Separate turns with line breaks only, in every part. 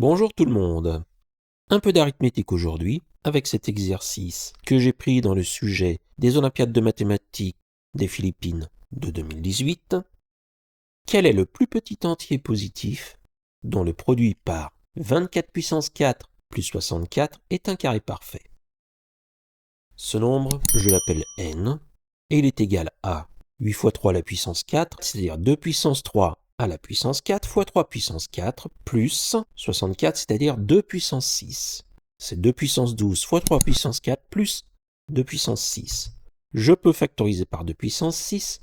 Bonjour tout le monde. Un peu d'arithmétique aujourd'hui avec cet exercice que j'ai pris dans le sujet des Olympiades de mathématiques des Philippines de 2018. Quel est le plus petit entier positif dont le produit par 24 puissance 4 plus 64 est un carré parfait? Ce nombre, je l'appelle n, et il est égal à 8 fois 3 à la puissance 4, c'est-à-dire 2 puissance 3 à la puissance 4 fois 3 puissance 4, plus 64, c'est-à-dire 2 puissance 6. C'est 2 puissance 12 fois 3 puissance 4 plus 2 puissance 6. Je peux factoriser par 2 puissance 6.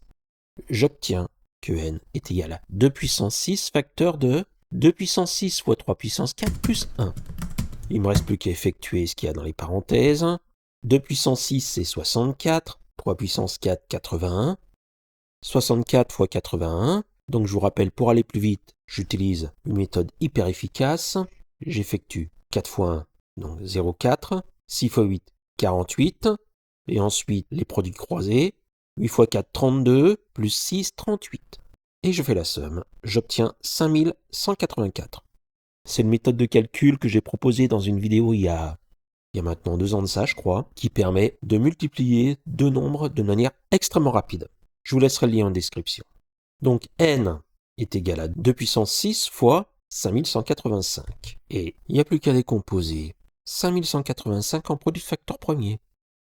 J'obtiens que n est égal à 2 puissance 6 facteur de 2 puissance 6 fois 3 puissance 4 plus 1. Il ne me reste plus qu'à effectuer ce qu'il y a dans les parenthèses. 2 puissance 6, c'est 64. 3 puissance 4, 81. 64 fois 81. Donc je vous rappelle, pour aller plus vite, j'utilise une méthode hyper efficace. J'effectue 4 fois 1, donc 0,4. 6 fois 8, 48. Et ensuite, les produits croisés. 8 fois 4, 32. Plus 6, 38. Et je fais la somme. J'obtiens 5184. C'est une méthode de calcul que j'ai proposée dans une vidéo il y a maintenant 2 ans de ça, je crois, qui permet de multiplier deux nombres de manière extrêmement rapide. Je vous laisserai le lien en description. Donc n est égal à 2 puissance 6 fois 5185. Et il n'y a plus qu'à décomposer 5185 en produit de facteur premier.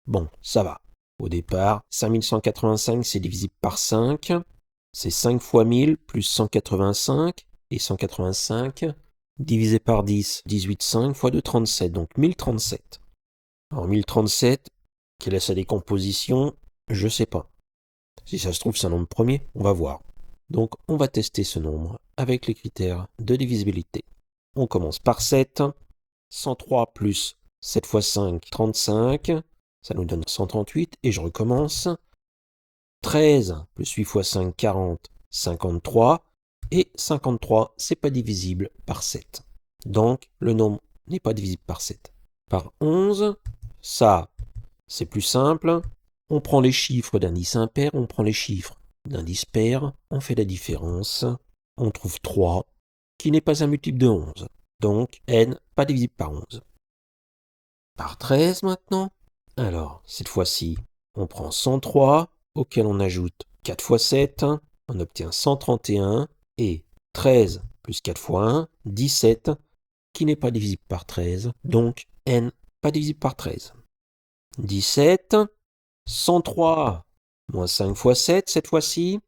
Bon, ça va. Au départ, 5185 c'est divisible par 5. C'est 5 fois 1000 plus 185. Et 185 divisé par 10, 18,5 fois 2, 37, donc 1037. Alors 1037, quelle est sa décomposition? Je ne sais pas. Si ça se trouve, c'est un nombre premier, on va voir. Donc on va tester ce nombre avec les critères de divisibilité. On commence par 7. 103 plus 7 fois 5, 35. Ça nous donne 138. Et je recommence. 13 plus 8 fois 5, 40, 53. Et 53, c'est pas divisible par 7. Donc, le nombre n'est pas divisible par 7. Par 11, ça, c'est plus simple. On prend les chiffres d'indice impair, on prend les chiffres d'indice pair, on fait la différence. On trouve 3, qui n'est pas un multiple de 11. Donc, n, pas divisible par 11. Par 13 maintenant. Alors, cette fois-ci, on prend 103, auquel on ajoute 4 fois 7, on obtient 131. Et 13 plus 4 fois 1, 17, qui n'est pas divisible par 13, donc n pas divisible par 13. 17, 103, moins 5 fois 7, cette fois-ci,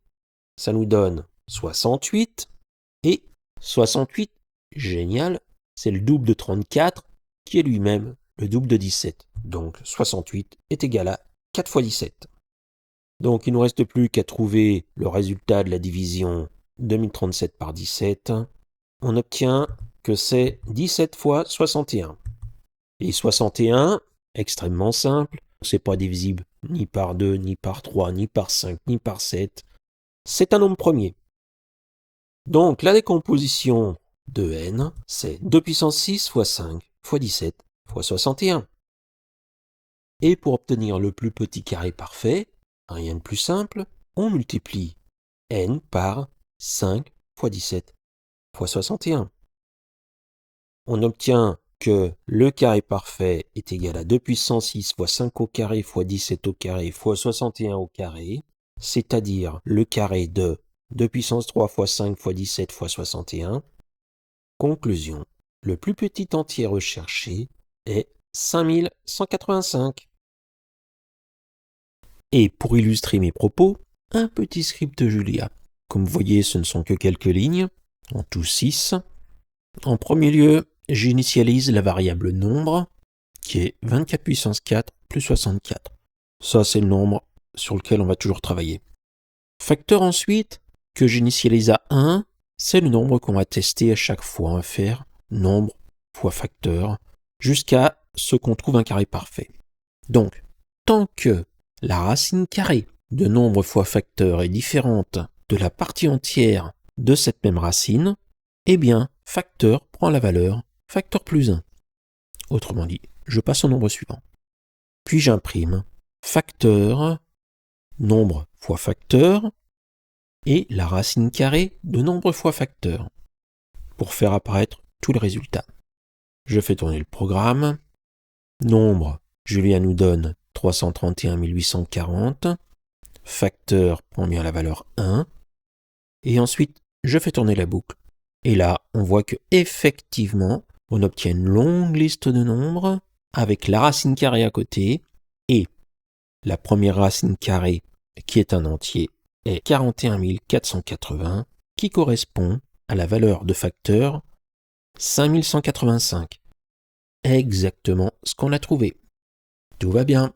ça nous donne 68, et 68, génial, c'est le double de 34, qui est lui-même le double de 17. Donc 68 est égal à 4 fois 17. Donc il ne nous reste plus qu'à trouver le résultat de la division 2037 par 17, on obtient que c'est 17 fois 61. Et 61, extrêmement simple, c'est pas divisible ni par 2, ni par 3, ni par 5, ni par 7. C'est un nombre premier. Donc la décomposition de n, c'est 2 puissance 6 fois 5 fois 17 fois 61. Et pour obtenir le plus petit carré parfait, rien de plus simple, on multiplie n par 5 fois 17 fois 61. On obtient que le carré parfait est égal à 2 puissance 6 fois 5 au carré fois 17 au carré fois 61 au carré, c'est-à-dire le carré de 2 puissance 3 fois 5 fois 17 fois 61. Conclusion, le plus petit entier recherché est 5185. Et pour illustrer mes propos, un petit script Julia. Comme vous voyez, ce ne sont que quelques lignes, en tout 6. En premier lieu, j'initialise la variable nombre, qui est 24 puissance 4 plus 64. Ça, c'est le nombre sur lequel on va toujours travailler. Facteur ensuite, que j'initialise à 1, c'est le nombre qu'on va tester à chaque fois. On va faire nombre fois facteur, jusqu'à ce qu'on trouve un carré parfait. Donc, tant que la racine carrée de nombre fois facteur est différente de la partie entière de cette même racine, eh bien, facteur prend la valeur facteur plus 1. Autrement dit, je passe au nombre suivant. Puis j'imprime facteur, nombre fois facteur, et la racine carrée de nombre fois facteur, pour faire apparaître tout le résultat. Je fais tourner le programme. Nombre, Julien nous donne 331 840. Facteur prend bien la valeur 1. Et ensuite, je fais tourner la boucle. Et là, on voit que effectivement, on obtient une longue liste de nombres avec la racine carrée à côté. Et la première racine carrée, qui est un entier, est 41 480, qui correspond à la valeur de facteur 5185. Exactement ce qu'on a trouvé. Tout va bien.